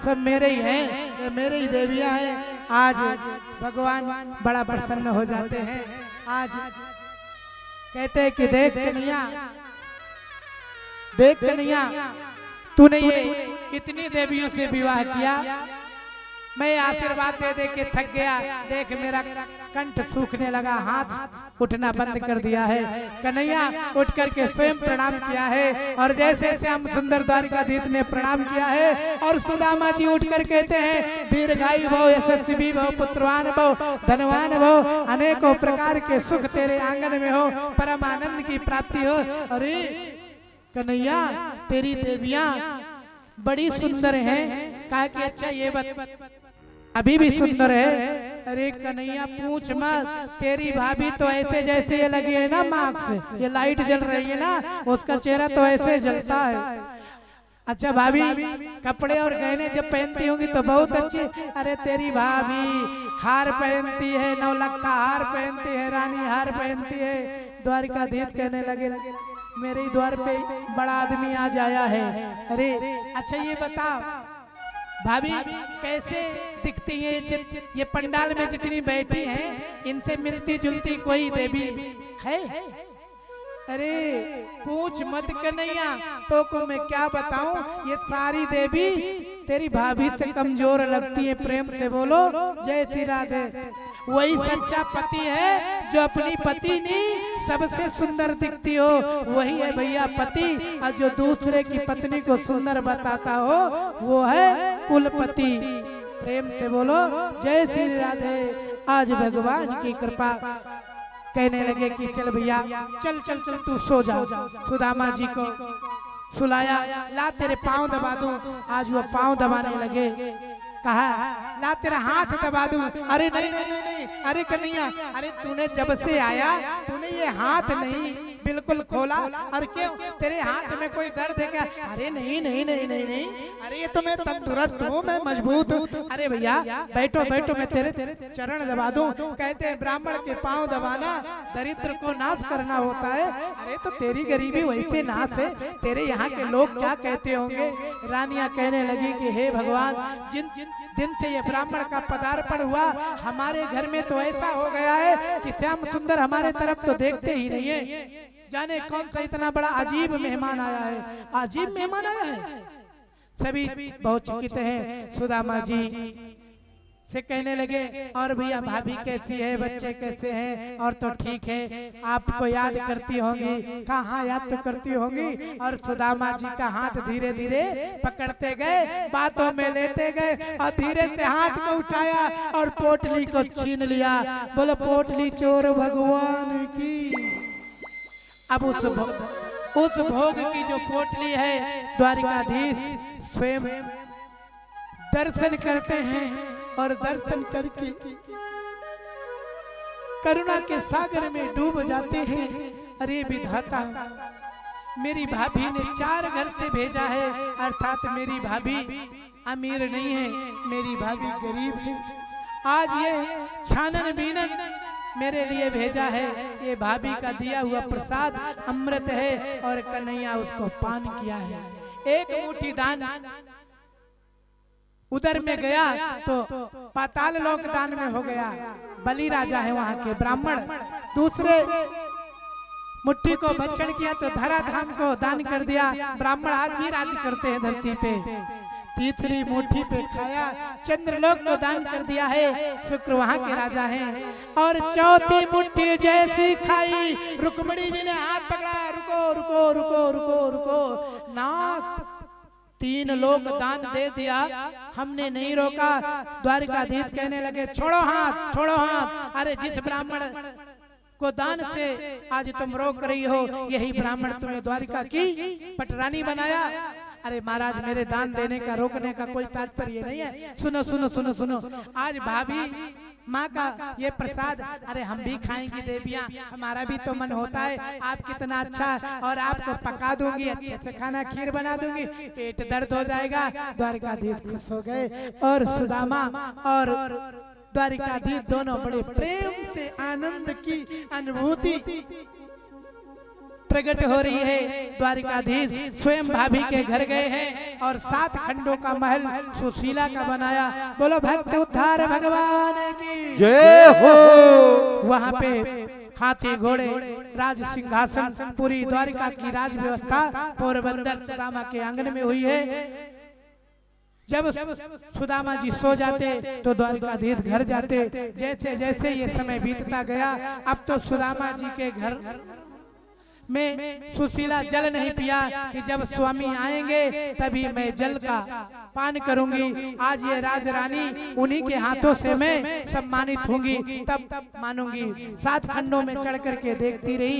सब मेरे ही हैं, ये मेरे ही देवियां हैं। आज भगवान बड़ा प्रसन्न हो जाते हैं। आज कहते हैं कि देख कन्हैया, देख कन्हैया, तूने ये इतनी देवियों से विवाह किया, मैं आशीर्वाद दे दे के थक गया। देख मेरा कंठ सूखने लगा, हाथ उठना बंद कर दिया है। कन्हैया उठ करके स्वयं प्रणाम किया है और जैसे श्याम सुंदर द्वारिकाधीश ने प्रणाम किया है। और सुदामा जी उठकर कहते हैं, दीर्घायु भव, यशस्वी भव, पुत्रवान भव, धनवान भव, अनेकों प्रकार के सुख तेरे आंगन में हो, परम आनंद की प्राप्ति हो। अरे कन्हैया, तेरी देवियां बड़ी सुंदर हैं। कहा कि अच्छा ये अभी भी सुंदर है। अरे कन्हैया पूछ मत, तेरी भाभी तो ऐसे जैसे ये लगी है ना मार्क से, ये लाइट जल रही है ना, उसका चेहरा तो ऐसे जलता है। अच्छा भाभी, कपड़े और गहने जब पहनती होंगी तो बहुत अच्छी। अरे तेरी भाभी हार पहनती है, 9 लाख का हार पहनती है, रानी हार पहनती है। द्वारिकाधीश कहने लगे, मेरे ही द्वार पे बड़ा आदमी आज आया है। अरे अच्छा ये बता भाभी, कैसे दिखती है ये पंडाल में जितनी बैठी हैं, इनसे मिलती जुलती कोई देवी है? अरे पूछ मत कन्हैया, तो को मैं क्या बताऊं, ये सारी देवी तेरी भाभी से कमजोर लगती है। प्रेम से बोलो जय श्री राधे। वही सच्चा पति है जो अपनी पत्नी सबसे सुंदर दिखती हो, वही है भैया पति। और जो दूसरे की पत्नी को सुंदर बताता हो, वो है कुलपति। प्रेम से बोलो जय श्री राधे। आज भगवान की कृपा। कहने लगे कि चल भैया, चल चल चल तू सो जा। सुदामा जी को सुलाया, ला तेरे पाँव दबा दूं। आज वो पाँव दबाने लगे। कहा ला तेरा हाथ दबा दूं। अरे नहीं नहीं नहीं नहीं, अरे कन्हैया, अरे तूने जब से आया तूने ये हाथ नहीं बिल्कुल खोला। और क्यों, तेरे हाथ में कोई दर्द है क्या? अरे नहीं नहीं नहीं नहीं नहीं, अरे ये तो मैं तंदुरुस्त हूँ, मैं मजबूत हूँ। अरे भैया बैठो बैठो, मैं तेरे चरण दबा दूं। कहते हैं ब्राह्मण के पाँव दबाना दरिद्र को नाश करना होता है। अरे तो तेरी गरीबी वैसे नाश है, तेरे यहाँ के लोग क्या कहते होंगे? रानियां कहने लगी कि हे भगवान, जिन दिन से ये ब्राह्मण का पदार्पण हुआ, हमारे घर में तो ऐसा हो गया है कि श्याम सुंदर हमारे तरफ तो देखते ही नहीं है। जाने कौन सा इतना बड़ा अजीब मेहमान आया है, अजीब मेहमान आया है। सभी बहुत चकित हैं। सुदामा जी से कहने लगे, और भैया भाभी कैसी है, बच्चे कैसे हैं? और तो ठीक है, आपको याद करती होंगी। कहाँ याद तो करती होंगी। और सुदामा जी का हाथ धीरे धीरे पकड़ते गए, बातों में लेते गए और धीरे से हाथ को उठाया और पोटली को छीन लिया। बोलो पोटली चोर भगवान की। अब उस भोग की जो पोटली है, द्वारिकाधीश स्वयं दर्शन करते हैं और दर्शन करके करुणा के सागर में डूब जाते हैं। अरे विधाता, मेरी भाभी ने 4 घर से भेजा है, अर्थात मेरी भाभी अमीर नहीं है, मेरी भाभी गरीब है। आज ये छानन बीनन मेरे लिए भेजा है। ये भाभी का दिया हुआ प्रसाद अमृत है और कन्हैया उसको पान किया है। एक मुट्ठी दान उधर में गया तो पाताल लोक दान में हो गया। बलि राजा है वहां के ब्राह्मण। दूसरे मुट्ठी को भक्षण किया तो धराधाम को दान कर दिया। ब्राह्मण आज भी राज करते हैं धरती पे। तीसरी मुट्ठी पे खाया, चंद्रलोक को दान कर दिया है, शुक्र वहां के राजा हैं। और चौथी मुट्ठी जैसी खाई, रुक्मिणी जी ने हाथ पकड़ा, रुको रुको रुको रुको रुको नाथ, 3 लोक दान दे दिया, हमने नहीं रोका। द्वारिकाधीश कहने लगे छोड़ो हाथ, छोड़ो हाथ। अरे जिस ब्राह्मण को दान से आज तुम रोक रही हो, यही ब्राह्मण तुम्हें द्वारिका की पटरानी बनाया। अरे महाराज, मेरे दान देने का रोकने का कोई तात्पर्य नहीं है। सुनो सुनो सुनो सुनो, आज भाभी माँ का ये प्रसाद, अरे हम भी खाएंगी देवियाँ, हमारा भी तो मन होता है। आप कितना अच्छा, और आपको पका दूंगी, अच्छे से खाना खीर बना दूंगी, पेट दर्द हो जाएगा। द्वारिकाधीश खुश हो गए और सुदामा और द्वारिकाधीश दोनों बड़े प्रेम से आनंद की अनुभूति प्रकट हो रही है। द्वारिकाधीश स्वयं भाभी के घर गए हैं और 7 खंडों का महल सुशीला का बनाया। बोलो भक्त उद्धार भगवान की जय हो। वहाँ पे हाथी घोड़े राज सिंहासन पूरी द्वारिका की राज व्यवस्था पोरबंदर सुदामा के आंगन में हुई है। जब सुदामा जी सो जाते तो द्वारिकाधीश घर जाते। जैसे जैसे ये समय बीतता गया, अब तो सुदामा जी के घर में सुशीला जल नहीं पिया कि जब स्वामी आएंगे तभी मैं जल का पान करूंगी। आज ये राज रानी उन्हीं के हाथों से मैं सम्मानित होंगी, तब मानूंगी। 7 खंडों में चढ़ करके देखती रही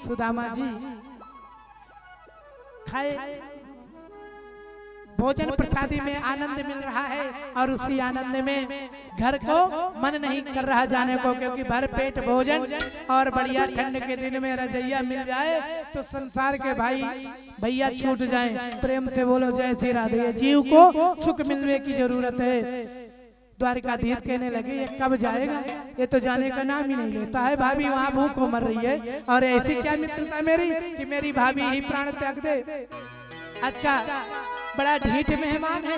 सुदामा जी खाए भोजन प्रसादी में आनंद मिल रहा है और उसी आनंद में घर को मन नहीं कर रहा जाने को, क्योंकि भर पेट भोजन और बढ़िया ठंड के दिन में रजैया मिल जाए तो संसार के भाई भैया छूट जाएं। प्रेम से बोलो जय श्री राधे। जीव को सुख मिलने की जरूरत है। द्वारिकाधीश कहने लगे ये कब जाएगा, ये तो जाने का नाम ही नहीं लेता है। भाभी वहाँ भूख को मर रही है और ऐसी क्या मित्रता मेरी कि मेरी भाभी ही प्राण त्याग दे। अच्छा बड़ा ढीठ मेहमान है,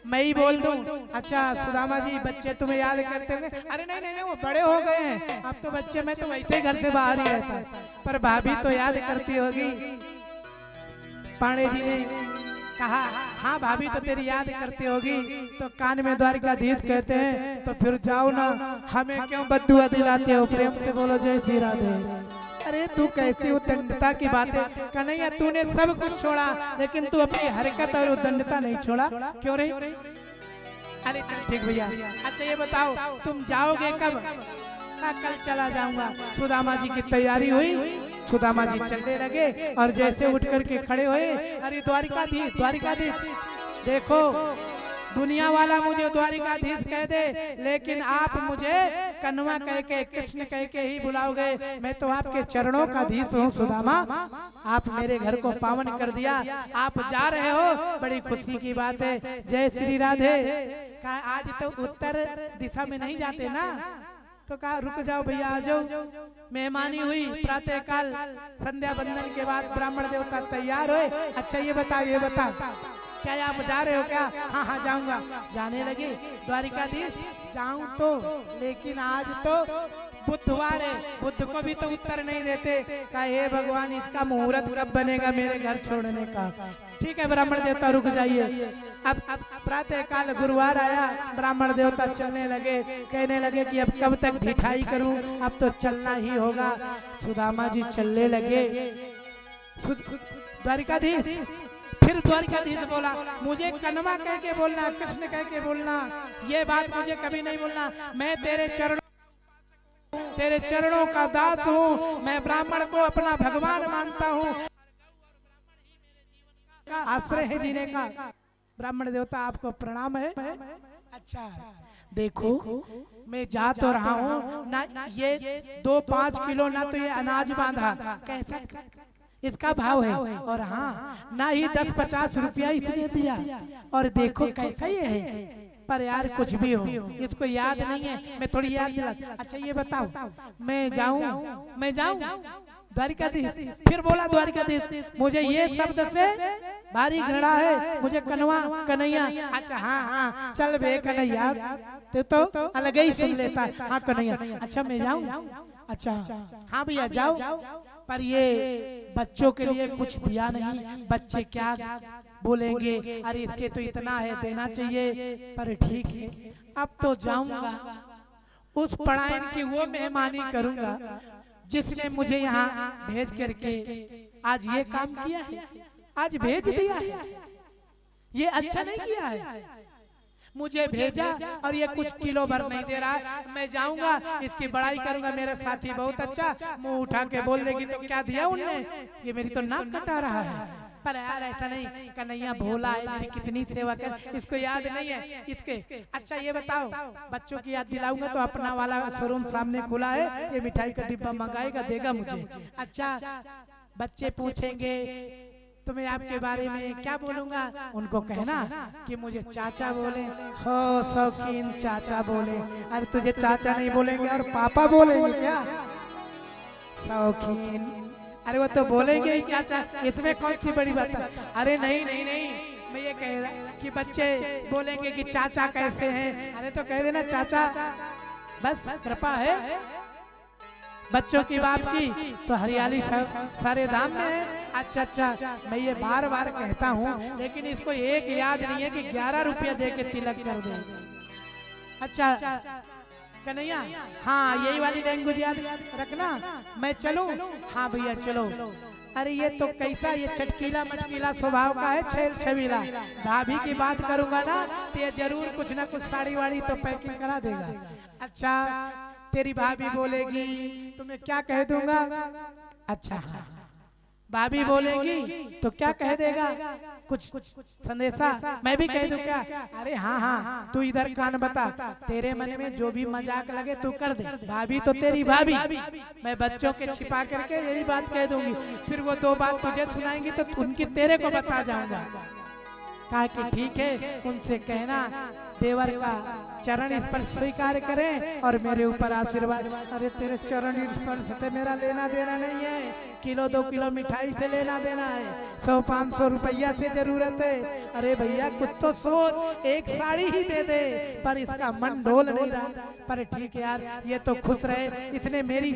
मैं ही बोल दूं। अच्छा सुदामा जी बच्चे तुम्हें याद करते होंगे। अरे नहीं नहीं नहीं वो बड़े हो गए हैं, अब तो बच्चे मैं तो वैसे घर से बाहर ही रहता, पर भाभी तो याद करती होगी। पांडे जी ने कहा हाँ भाभी तो तेरी याद करती होगी। तो कान में द्वारिकाधीश कहते हैं तो फिर जाओ ना, हमें क्यों बद्दुआ दिलाते हो। प्रेम से बोलो जय श्री राधे। अरे तू कैसी उद्दंडता की बातें कन्हैया, तूने सब कुछ छोड़ा लेकिन तू अपनी हरकत और उद्दंडता नहीं छोड़ा, क्यों रे? अरे चल ठीक भैया। अच्छा ये बताओ तुम जाओगे कब? कल चला जाऊंगा। सुदामा जी की तैयारी हुई, सुदामा जी चलने लगे और जैसे उठ करके खड़े हुए, अरे द्वारिकाधीश द्वारिकाधीश देखो, दुनिया वाला मुझे द्वारिकाधीश कह दे लेकिन आप मुझे कन्वा कह के कृष्ण कह के ही बुलाओगे। मैं तो आपके चरणों का धीश हूँ सुदामा, आप मेरे घर को पावन कर दिया। आप जा रहे हो बड़ी खुशी की बात है। जय श्री राधे। कहा आज तो उत्तर दिशा में नहीं जाते ना, तो कहा रुक जाओ भैया आ जाओ। मेहमानी हुई, प्रातः काल संध्या बंदन के बाद ब्राह्मण देवता तैयार हुए। अच्छा ये बता क्या आप जा रहे हो क्या? हाँ हाँ जाऊंगा। जाने लगे द्वारिकाधीश जाऊं तो, लेकिन आज तो बुधवार है, बुध को भी तो उत्तर नहीं देते। कहा हे भगवान इसका मुहूर्त कब बनेगा मेरे घर छोड़ने का? ठीक है ब्राह्मण देवता रुक जाइए। अब प्रातः काल गुरुवार आया, ब्राह्मण देवता चलने लगे, कहने लगे कि अब कब तक ढिठाई करूं, अब तो चलना ही होगा। सुदामा जी चलने लगे। द्वारिकाधीश फिर द्वारिकाधीश बोला मुझे कन्वा कह के बोलना, कृष्ण कह के बोलना, ये बात मुझे कभी नहीं बोलना। मैं तेरे चरणों का दास हूँ, मैं ब्राह्मण को अपना भगवान मानता हूँ, आश्रय है जीने का। ब्राह्मण देवता आपको प्रणाम है। अच्छा देखो मैं जा तो रहा हूँ ना, ये 2-5 किलो ना तो ये अनाज बांधा, कैसा इसका भाव है, और हाँ ना ही 10-50 रुपया इसने दिया, और देखो कैसा ये है। पर यार कुछ भी हो इसको याद नहीं है, मैं थोड़ी याद दिला। अच्छा ये बताओ मैं जाऊं द्वारिकाधीश? फिर बोला द्वारिकाधीश मुझे ये शब्द से भारी घृणा है, मुझे कन्हैया। अच्छा हाँ चल बे कन्हैया, तो अलग ही सुन लेता है। हाँ कन्हैया। अच्छा मैं जाऊं? अच्छा हाँ भैया जाओ, पर ये बच्चों के लिए कुछ दिया नहीं, बच्चे क्या बोलेंगे, अरे इसके तो इतना है देना चाहिए। पर ठीक है अब तो जाऊंगा, उस पढ़ाइन की वो मेहमानी करूंगा जिसने मुझे यहाँ भेज करके आज ये काम किया है, आज भेज दिया है। ये अच्छा नहीं किया है, मुझे भेजा और ये कुछ किलो भर नहीं दे रहा है। मैं जाऊंगा इसकी बड़ाई करूंगा, मेरा साथी बहुत अच्छा, मुंह उठा के बोल देगी तो क्या दिया उनने, ये मेरी तो नाक कटा रहा है। पर यार ऐसा नहीं, कन्हैया भोला है, मेरी कितनी सेवा कर, इसको याद नहीं है इसके। अच्छा ये बताओ बच्चों की याद दिलाऊंगा तो अपना वाला शोरूम सामने खुला है, ये मिठाई का डिब्बा मंगाएगा देगा मुझे। अच्छा बच्चे पूछेंगे तो मैं आपके बारे में क्या बोलूंगा, उनको कहना कि मुझे चाचा बोले, हो शौकीन चाचा बोले। अरे तुझे चाचा नहीं बोलेंगे और पापा बोलेंगे क्या? शौकीन अरे वो तो बोलेंगे ही चाचा, इसमें कौन सी बड़ी बात है। अरे नहीं नहीं नहीं, मैं ये कह रहा कि बच्चे बोलेंगे कि चाचा कैसे हैं। अरे तो कह देना चाचा, बस कृपा है। बच्चों की बात की तो हरियाली सारे धाम में है। अच्छा अच्छा, मैं ये बार बार कहता हूँ, लेकिन इसको एक याद नहीं है कि 11 रुपया दे के तिलक कर दे। अच्छा कन्हैया, हाँ यही वाली लैंग्वेज याद रखना। मैं चलूं? हाँ भैया चलो। अरे ये तो कैसा, ये चटकीला मटकीला स्वभाव का है, छेल छबीला। भाभी की बात करूंगा ना तो ये जरूर कुछ ना कुछ साड़ी वाड़ी तो पैकिंग करा देगा। अच्छा तेरी भाभी बोलेगी तुम्हें क्या कह दूंगा? अच्छा हाँ, भाभी बोलेगी तो क्या कह देगा? कुछ संदेशा मैं भी कह दूं क्या? अरे हाँ हाँ, तू इधर कान बता, तेरे मन में जो भी मजाक लगे तू कर दे। भाभी तो तेरी भाभी, मैं बच्चों के छिपा करके यही बात कह दूंगी। फिर वो 2 बात तुझे सुनाएंगी तो उनकी तेरे को बता जाऊंगा। कहा कि ठीक है, उनसे कहना देवर का चरण स्पर्श स्वीकार करें और मेरे ऊपर आशीर्वाद। अरे तेरे चरण स्पर्श से मेरा लेना देना नहीं है, किलो 2 किलो मिठाई से लेना देना है, 100-500 रुपया से जरूरत है। अरे भैया कुछ तो सोच, एक साड़ी ही दे दे। पर इसका मन डोल नहीं रहा। पर ठीक है यार, ये तो खुश रहे, इसने मेरी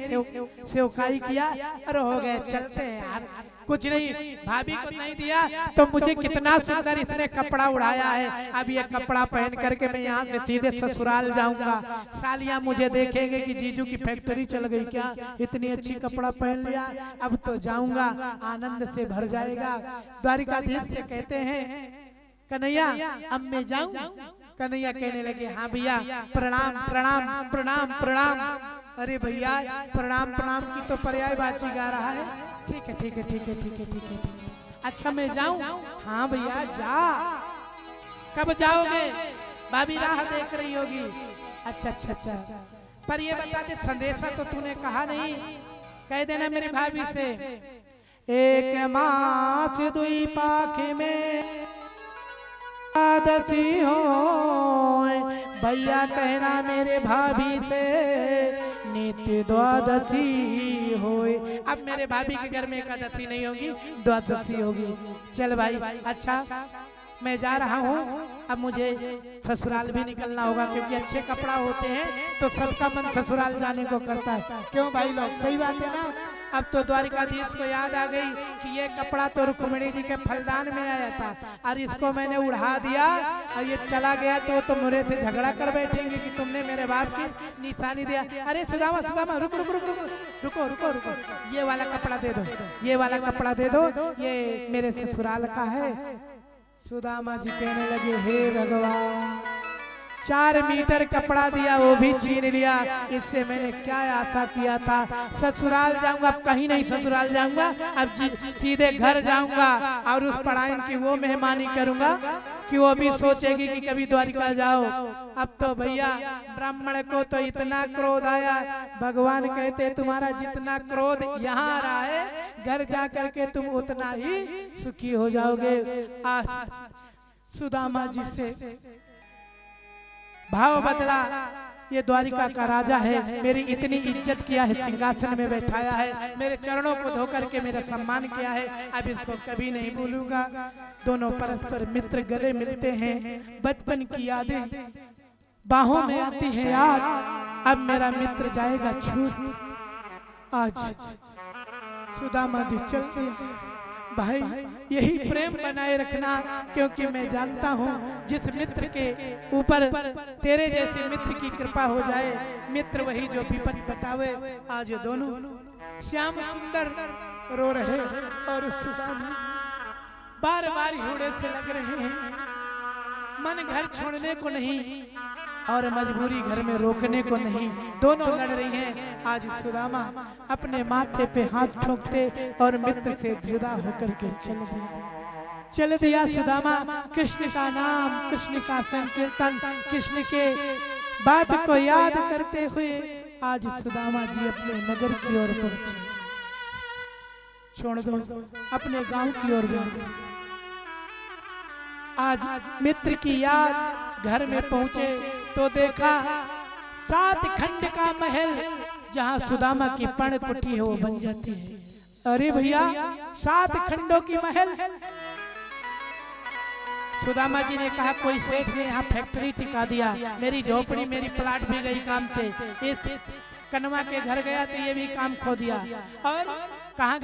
सेवकाई किया। अरे हो गए, चलते हैं यार। कुछ नहीं, भाभी को नहीं दिया तो मुझे कितना सुंदर इसने कपड़ा उड़ाया है। अब ये कपड़ा पहन करके मैं यहाँ से सीधे ससुराल जाऊंगा। सालियाँ मुझे देखेंगे कि जीजू की फैक्ट्री चल गई क्या, इतनी अच्छी कपड़ा पहन लिया। अब तो जाऊंगा, आनंद से भर जाएगा। द्वारिकाधीश से कहते हैं कन्हैया अब मैं जाऊं? कन्हैया कहने लगे हाँ भैया, प्रणाम प्रणाम प्रणाम प्रणाम। अरे भैया प्रणाम प्रणाम की तो पर्यायवाची गा रहा है। ठीक है ठीक है ठीक है ठीक है ठीक है। अच्छा मैं जाऊं? हाँ भैया जा। कब जाओगे? भाभी राह देख रही होगी। अच्छा अच्छा अच्छा, पर ये बता दे, संदेशा तो तूने कहा नहीं। कह देना मेरी भाभी से, एक मास दुई पाख में द्वादशी हो। भैया कहना मेरे भाभी से नित्य द्वादशी होए। अब मेरे भाभी के घर में एकादशी नहीं होगी, द्वादशी होगी। चल भाई अच्छा मैं जा रहा हूँ। अब मुझे ससुराल भी निकलना होगा, क्योंकि अच्छे कपड़ा होते हैं तो सबका मन ससुराल जाने को करता है। क्यों भाई लोग, सही बात है ना? अब तो द्वारिकाधीश को याद आ गई कि ये कपड़ा तो रुक्मिणी जी के फलदान में आया था और इसको मैंने उड़ा दिया और ये चला गया तो मेरे से झगड़ा कर बैठेंगे कि तुमने मेरे बाप की निशानी दिया। अरे सुदामा सुदामा रुको रुको रुको रुको रुको रुको, ये वाला कपड़ा दे दो, ये वाला कपड़ा दे दो, ये मेरे ससुराल का है। सुदामा जी कहने लगे हे भगवान, 4 मीटर कपड़ा दिया वो भी छीन लिया। इससे मैंने क्या आशा किया था? ससुराल जाऊंगा, अब कहीं नहीं ससुराल जाऊंगा, अब सीधे घर जाऊंगा और उस पढ़ाइन की वो मेहमानी करूंगा कि वो भी सोचेगी कि कभी द्वारिका जाओ। अब तो भैया ब्राह्मण को तो इतना क्रोध आया, भगवान कहते तुम्हारा जितना क्रोध यहाँ आ रहा है, घर जा करके तुम उतना ही सुखी हो जाओगे। आज सुदामा जी से भाव बदला, ये द्वारिका का राजा है, मेरी इतनी इज्जत किया है, सिंहासन में बैठाया है, मेरे चरणों को धो करके मेरा सम्मान किया है, अब इसको कभी नहीं भूलूंगा। दोनों परस्पर मित्र गले मिलते हैं, बचपन की यादें बाहों में आती है यार। अब मेरा मित्र जाएगा छूट। आज सुदामा जी चलते हैं। भाई यही प्रेम बनाए रखना, क्योंकि मैं जानता हूँ जिस मित्र के ऊपर तेरे जैसे मित्र की कृपा हो जाए, मित्र वही जो विपद बटावे। आज दोनों श्याम सुंदर रो रहे और सुदामा बार बार घोड़े से लग रहे हैं। मन घर छोड़ने को नहीं और मजबूरी घर में रोकने को नहीं, दोनों लड़ रही हैं। आज सुदामा अपने माथे पे हाथ ठोकते और मित्र से जुदा होकर के चल दिया सुदामा। कृष्ण का नाम, कृष्ण का संकीर्तन, कृष्ण के बात को याद करते हुए आज सुदामा जी अपने नगर की ओर पहुंचे। छोड़ दो, अपने गांव की ओर जाओ। आज मित्र की याद घर में पहुंचे तो देखा 7 खंड का महल, जहां सुदामा की पर्ण कुटी है वो बन जाती है। अरे भैया 7 खंडों की महल। सुदामा जी ने कहा कोई सेठ ने यहाँ फैक्ट्री टिका दिया, मेरी झोपड़ी मेरी प्लाट भी गई काम से। इस कनवा के घर गया तो ये भी काम खो दिया। और कहाँ